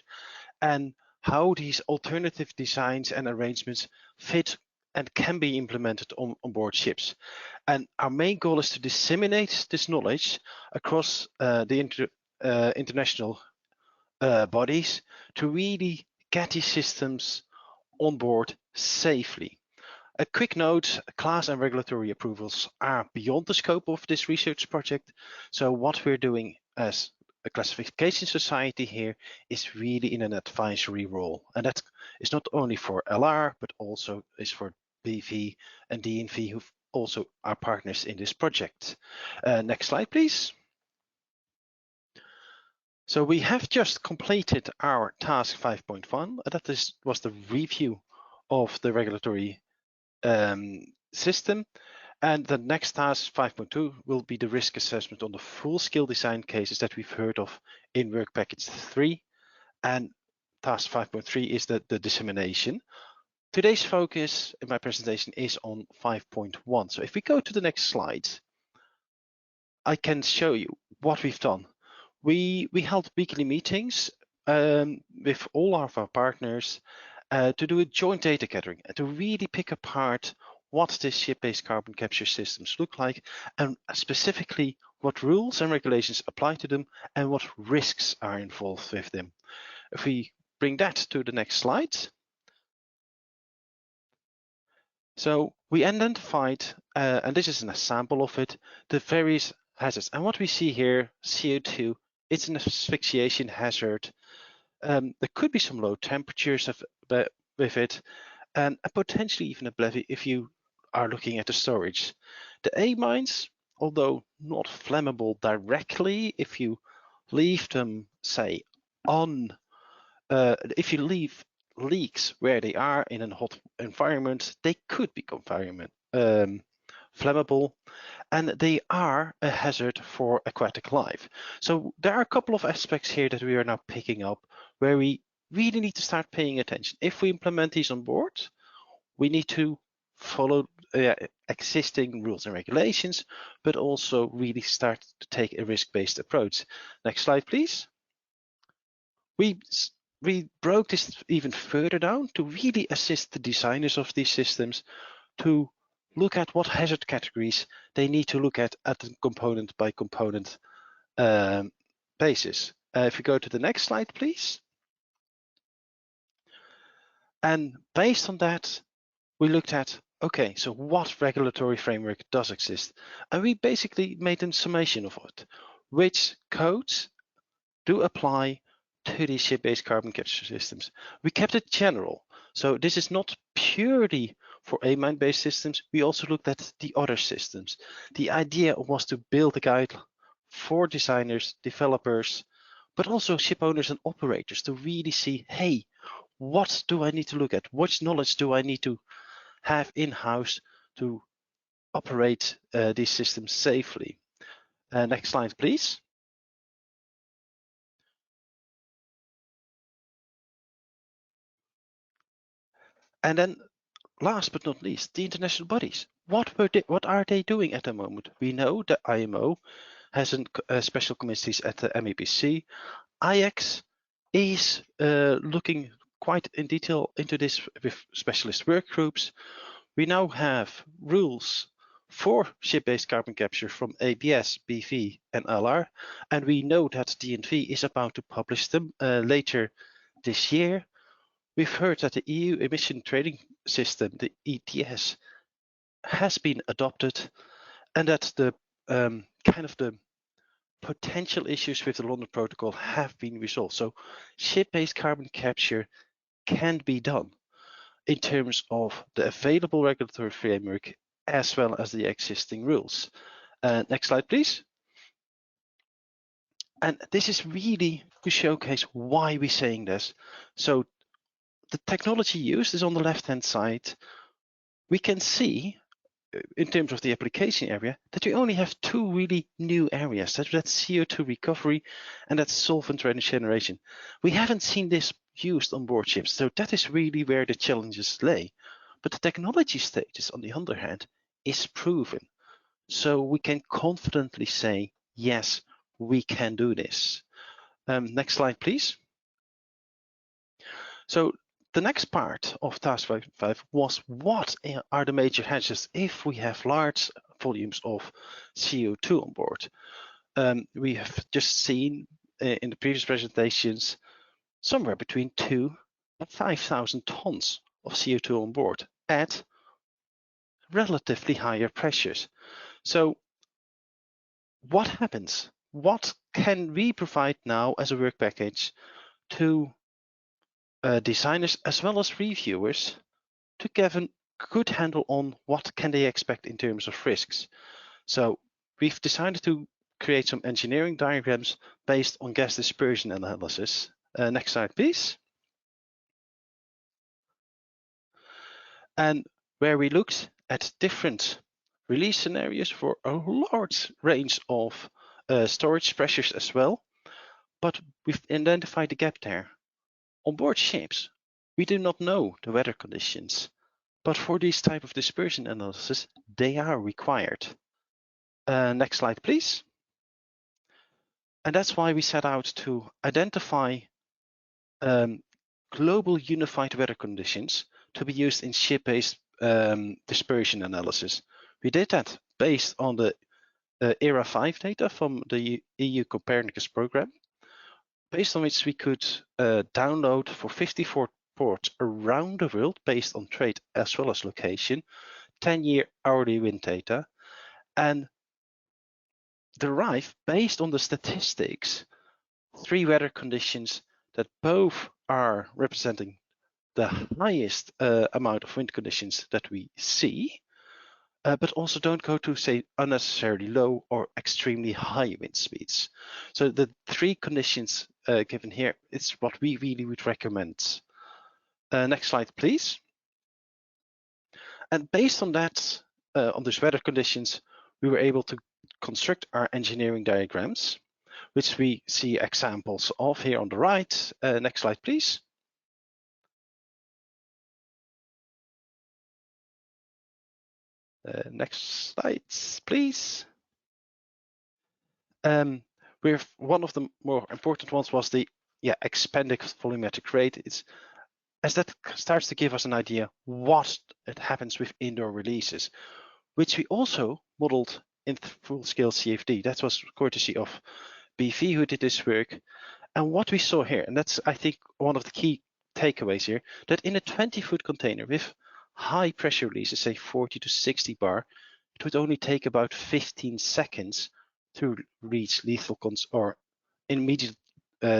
and how these alternative designs and arrangements fit and can be implemented on board ships. And our main goal is to disseminate this knowledge across the international bodies to really get these systems on board safely. A quick note, class and regulatory approvals are beyond the scope of this research project. So what we're doing as a classification society here is really in an advisory role. And that is not only for LR, but also is for BV and DNV, who also are partners in this project. Next slide, please. So we have just completed our task 5.1. That was the review of the regulatory system. And the next task 5.2 will be the risk assessment on the full-scale design cases that we've heard of in Work Package 3. And task 5.3 is the dissemination. Today's focus in my presentation is on 5.1. So if we go to the next slide, I can show you what we've done. We held weekly meetings with all of our partners to do a joint data gathering and to really pick apart what these ship-based carbon capture systems look like, and specifically what rules and regulations apply to them and what risks are involved with them. If we bring that to the next slide. So we identified, and this is an example of it, the various hazards. And what we see here, CO2, it's an asphyxiation hazard. There could be some low temperatures with it, and potentially even a BLEVE if you are looking at the storage. The amines, although not flammable directly, if you leave them, say, on, if you leave leaks where they are in a hot environment, they could become flammable, and they are a hazard for aquatic life. So there are a couple of aspects here that we are now picking up where we really need to start paying attention. If we implement these on board, we need to follow existing rules and regulations, but also really start to take a risk-based approach. Next slide, please. We broke this even further down to really assist the designers of these systems to look at what hazard categories they need to look at a component by component basis. If we go to the next slide, please. And based on that, we looked at, okay, so what regulatory framework does exist? And we basically made a summation of it. Which codes do apply to these ship-based carbon capture systems? We kept it general. So this is not purely for amine-based systems. We also looked at the other systems. The idea was to build a guide for designers, developers, but also ship owners and operators to really see, hey, what do I need to look at? Which knowledge do I need to have in-house to operate these systems safely? Next slide, please. And then last but not least, the international bodies. What are they doing at the moment? We know that IMO has special committees at the MEPC. IX is looking quite in detail into this with specialist work groups. We now have rules for ship-based carbon capture from ABS, BV, and LR, and we know that DNV is about to publish them later this year. We've heard that the EU emission trading system, the ETS, has been adopted, and that the the potential issues with the London Protocol have been resolved. So ship-based carbon capture can be done in terms of the available regulatory framework as well as the existing rules. Next slide, please. And this is really to showcase why we're saying this. So the technology used is on the left-hand side. We can see in terms of the application area that we only have two really new areas. That's CO2 recovery and that's solvent regeneration. We haven't seen this used on board ships, so that is really where the challenges lay. But the technology status, on the other hand, is proven. So we can confidently say, yes, we can do this. Next slide, please. So the next part of task 5 was, what are the major hedges if we have large volumes of CO2 on board? We have just seen in the previous presentations somewhere between 2,000 and 5,000 tons of CO2 on board at relatively higher pressures. So what happens? What can we provide now as a work package to designers as well as reviewers to give a good handle on what can they expect in terms of risks? So we've decided to create some engineering diagrams based on gas dispersion analysis. Next slide, please. And where we looked at different release scenarios for a large range of storage pressures as well, but we've identified the gap there. On board ships, we do not know the weather conditions, but for this type of dispersion analysis, they are required. Next slide, please. And that's why we set out to identify global unified weather conditions to be used in ship-based dispersion analysis. We did that based on the ERA 5 data from the EU Copernicus program, based on which we could download for 54 ports around the world based on trade as well as location, 10-year hourly wind data, and derive based on the statistics 3 weather conditions that both are representing the highest amount of wind conditions that we see, but also don't go to, say, unnecessarily low or extremely high wind speeds. So the 3 conditions given here is what we really would recommend. Next slide, please. And based on that, on these weather conditions, we were able to construct our engineering diagrams, which we see examples of here on the right. Next slide, please. Next slides, please. Where one of the more important ones was the expanded volumetric rate. It's as that starts to give us an idea what happens with indoor releases, which we also modeled in full-scale CFD. That was courtesy of BV who did this work, And what we saw here, and that's, I think, one of the key takeaways here, that in a 20-foot container with high pressure releases, say 40 to 60 bar, it would only take about 15 seconds to reach lethal or immediate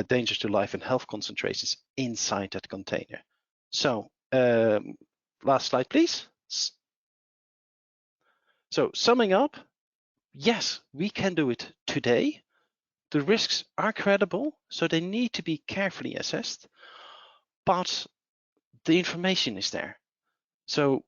dangers to life and health concentrations inside that container. So last slide, please. So summing up, yes, we can do it today. The risks are credible, so they need to be carefully assessed, but the information is there. So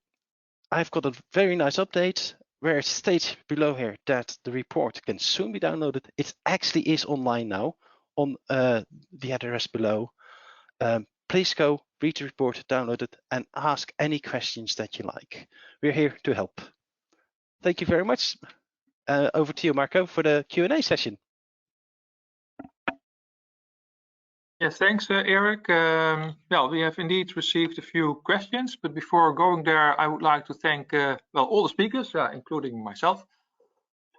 I've got a very nice update where it states below here that the report can soon be downloaded. It actually is online now on the address below. Please go, read the report, download it, and ask any questions that you like. We're here to help. Thank you very much. Over to you, Marco, for the Q&A session. Yes, thanks, Eric. Well, we have indeed received a few questions, but before going there, I would like to thank all the speakers, including myself,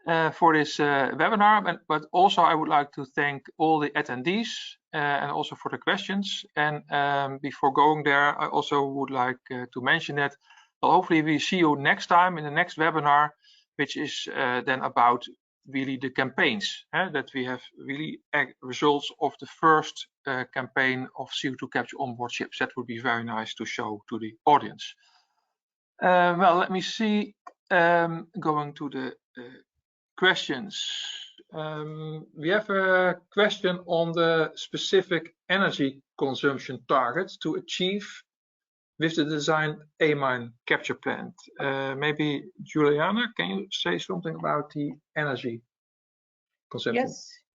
for this webinar. But also, I would like to thank all the attendees and also for the questions. And before going there, I also would like to mention that hopefully we see you next time in the next webinar, which is then about really the campaigns, that we have really results of the first campaign of CO2 capture on board ships. That would be very nice to show to the audience. Well, let me see, going to the questions. We have a question on the specific energy consumption targets to achieve with the design amine capture plant. Maybe Juliana, can you say something about the energy consumption?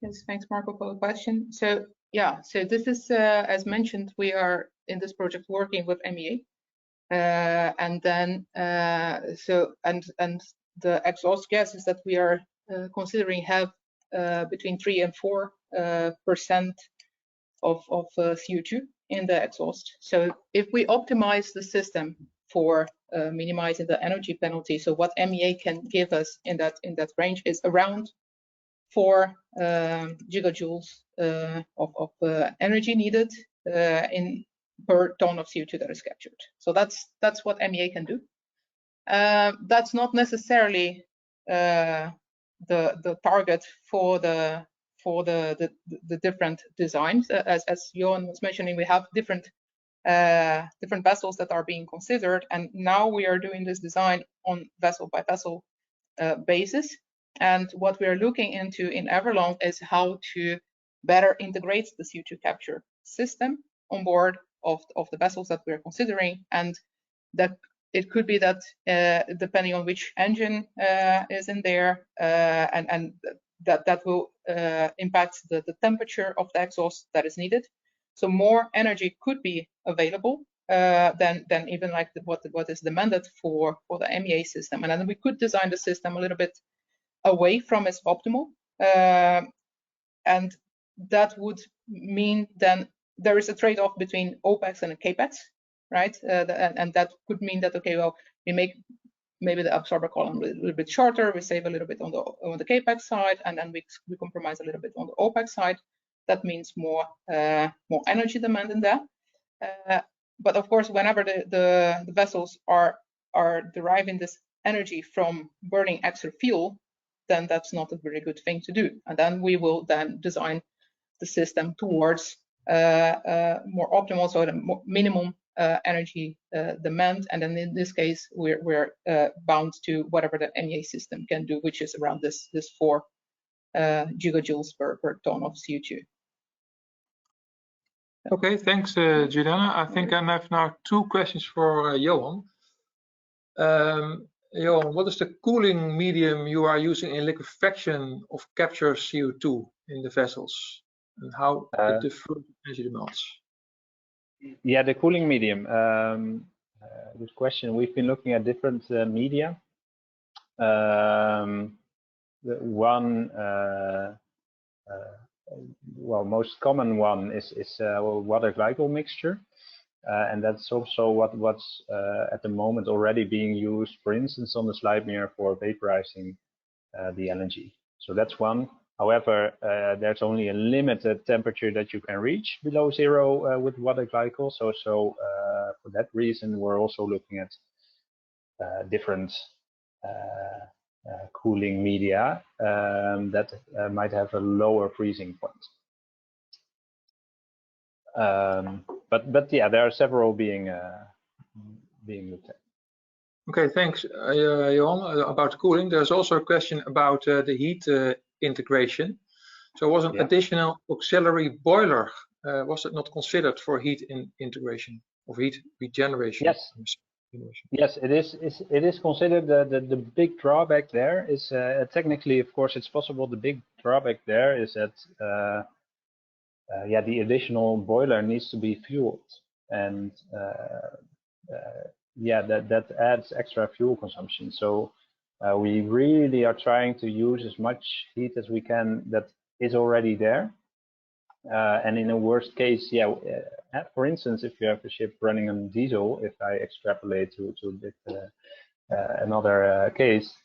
Yes, thanks, Marco, for the question. So yeah, so this is, as mentioned, we are in this project working with MEA, and then and the exhaust gases that we are considering have between 3 and 4% of CO2 in the exhaust. So if we optimize the system for minimizing the energy penalty, so what MEA can give us in that range is around 4 gigajoules of energy needed per ton of CO2 that is captured. So that's what MEA can do. That's not necessarily the target for the different designs. As Johan was mentioning, we have different vessels that are being considered, and now we are doing this design on vessel by vessel basis. And what we are looking into in EverLoNG is how to better integrate the CO2 capture system on board of the vessels that we are considering, and that it could be that depending on which engine is in there, and that will impact the temperature of the exhaust that is needed. So more energy could be available than even like what is demanded for the MEA system, and then we could design the system a little bit away from its optimal, and that would mean then there is a trade-off between OPEX and CAPEX, right? And that could mean that, okay, well, we make maybe the absorber column a little bit shorter, we save a little bit on the CAPEX side, and then we compromise a little bit on the OPEX side. That means more energy demand in there. But of course, whenever the vessels are deriving this energy from burning extra fuel, then that's not a very good thing to do. And then we will then design the system towards more optimal, so the minimum energy demand. And then in this case, we're bound to whatever the MEA system can do, which is around this 4 gigajoules per ton of CO2. Okay, thanks, Juliana. I think I have now 2 questions for Johan. Johan, what is the cooling medium you are using in liquefaction of capture CO2 in the vessels, and how it differs energy demands? Yeah, the cooling medium. Good question. We've been looking at different media. The one, most common one is water glycol mixture. And that's also what's at the moment already being used, for instance, on the Sleipnir for vaporizing the LNG. So that's one However, there's only a limited temperature that you can reach below 0 with water glycol. So for that reason, we're also looking at different cooling media that might have a lower freezing point. But yeah, there are several being looked at. Okay, thanks, Johan. About cooling, there's also a question about the heat integration. So was an additional auxiliary boiler, was it not considered for heat integration or heat regeneration? Yes. Yes, it is. It is considered. The big drawback there is technically, of course, it's possible. The big drawback there is that yeah, the additional boiler needs to be fueled, and yeah, that adds extra fuel consumption. So we really are trying to use as much heat as we can that is already there. And in a worst case, yeah, for instance, if you have a ship running on diesel, if I extrapolate to another case,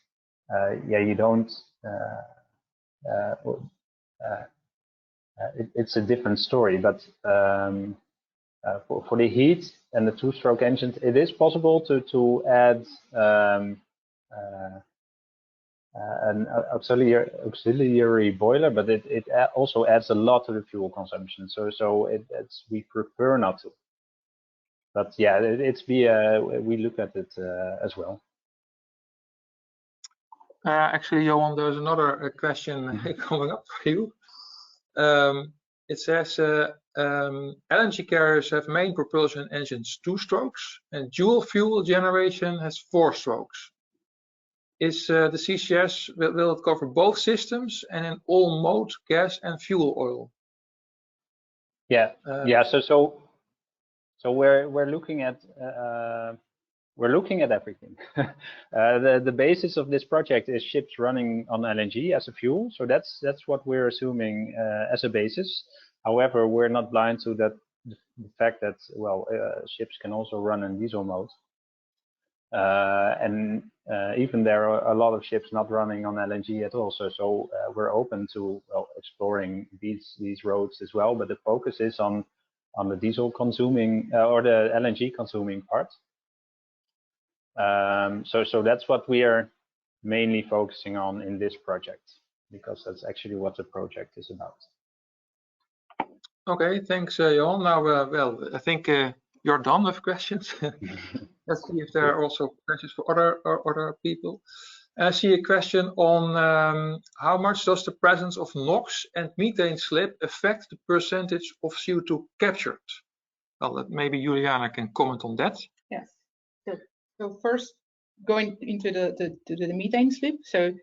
yeah, you don't. It's a different story, but for the heat and the two-stroke engines, it is possible to add an auxiliary boiler, but it also adds a lot to the fuel consumption. So we prefer not to. But yeah, we look at it as well. Actually, Johan, there's another question coming up for you. It says LNG carriers have main propulsion engines 2 strokes, and dual fuel generation has 4 strokes. Is the CCS, will it cover both systems and in all mode, gas and fuel oil? Yeah, yeah. So we're looking at everything. The basis of this project is ships running on LNG as a fuel. So that's what we're assuming as a basis. However, we're not blind to the fact that, well, ships can also run in diesel mode. And even there are a lot of ships not running on LNG at all. So we're open to, well, exploring these roads as well. But the focus is on the diesel consuming or the LNG consuming part. So that's what we are mainly focusing on in this project, because that's actually what the project is about. Okay, thanks, Johan. Now, well, I think you're done with questions. Let's see if there are also questions for other people. I see a question on how much does the presence of NOx and methane slip affect the percentage of CO2 captured? Well, maybe Juliana can comment on that. Yes. So first, going into the methane slip. So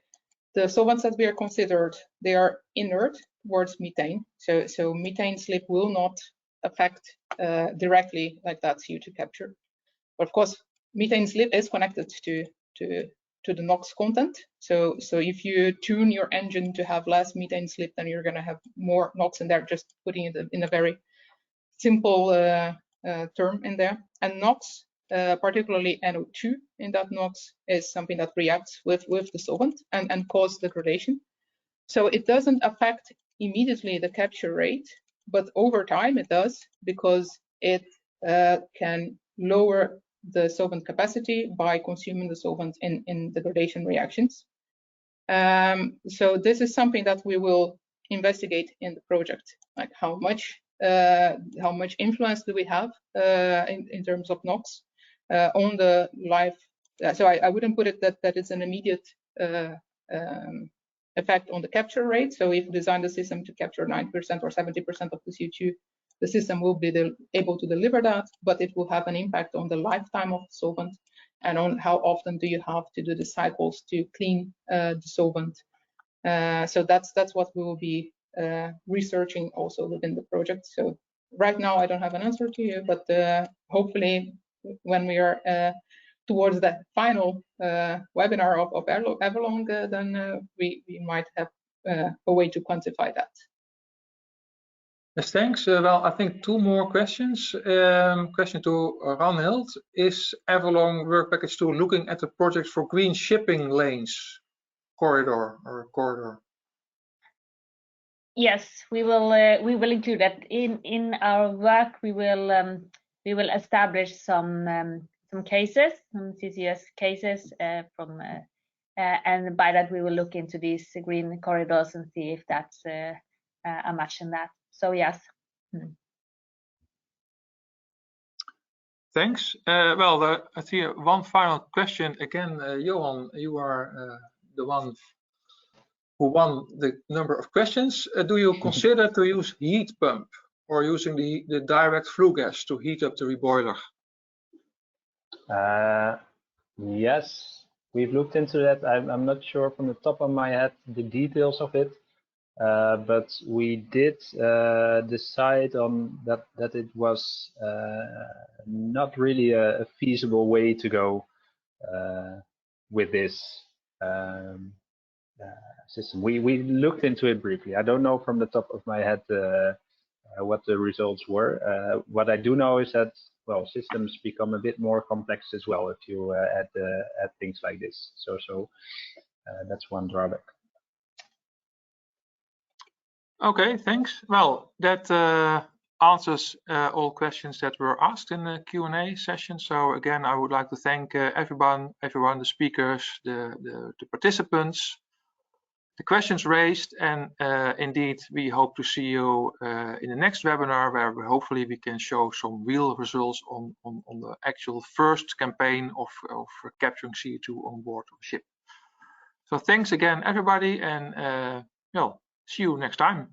the solvents that we are considered, they are inert towards methane. So methane slip will not affect directly like that CO2 capture. But of course, methane slip is connected to the NOx content. So if you tune your engine to have less methane slip, then you're going to have more NOx in there. Just putting it in a very simple term in there. And NOx, particularly NO2 in that NOx, is something that reacts with the solvent and causes degradation. So it doesn't affect immediately the capture rate, but over time it does, because it can lower the solvent capacity by consuming the solvent in degradation reactions. So this is something that we will investigate in the project, like how much influence do we have in terms of NOx on the life. So I wouldn't put it that it's an immediate effect on the capture rate. So if you design the system to capture 90% or 70% of the CO2, the system will be able to deliver that, but it will have an impact on the lifetime of the solvent and on how often do you have to do the cycles to clean the solvent. So that's what we will be researching also within the project. So right now I don't have an answer to you, but hopefully when we are towards the final webinar of EverLoNG, then we might have a way to quantify that. Yes, thanks. Well, I think 2 more questions. Question to Ranhild. Is EverLoNG Work Package 2 looking at the projects for green shipping lanes corridor? Yes, we will include that in our work. We will establish some cases, some CCS cases and by that we will look into these green corridors and see if that's a match in that. So yes. Thanks. Well, I see one final question again. Johan, you are the one who won the number of questions. Do you consider to use heat pump or using the direct flue gas to heat up the reboiler? Yes, we've looked into that. I'm not sure from the top of my head the details of it, but we did decide on that it was not really a feasible way to go with this system. We looked into it briefly. I don't know from the top of my head what the results were. What I do know is that, well, systems become a bit more complex as well if you add things like this. So that's one drawback. Okay, thanks. Well, that answers all questions that were asked in the Q&A session. So again, I would like to thank everyone, the speakers, the participants, the questions raised, and indeed we hope to see you in the next webinar where hopefully we can show some real results on the actual first campaign of capturing CO2 on board of a ship. So thanks again everybody, and well, see you next time.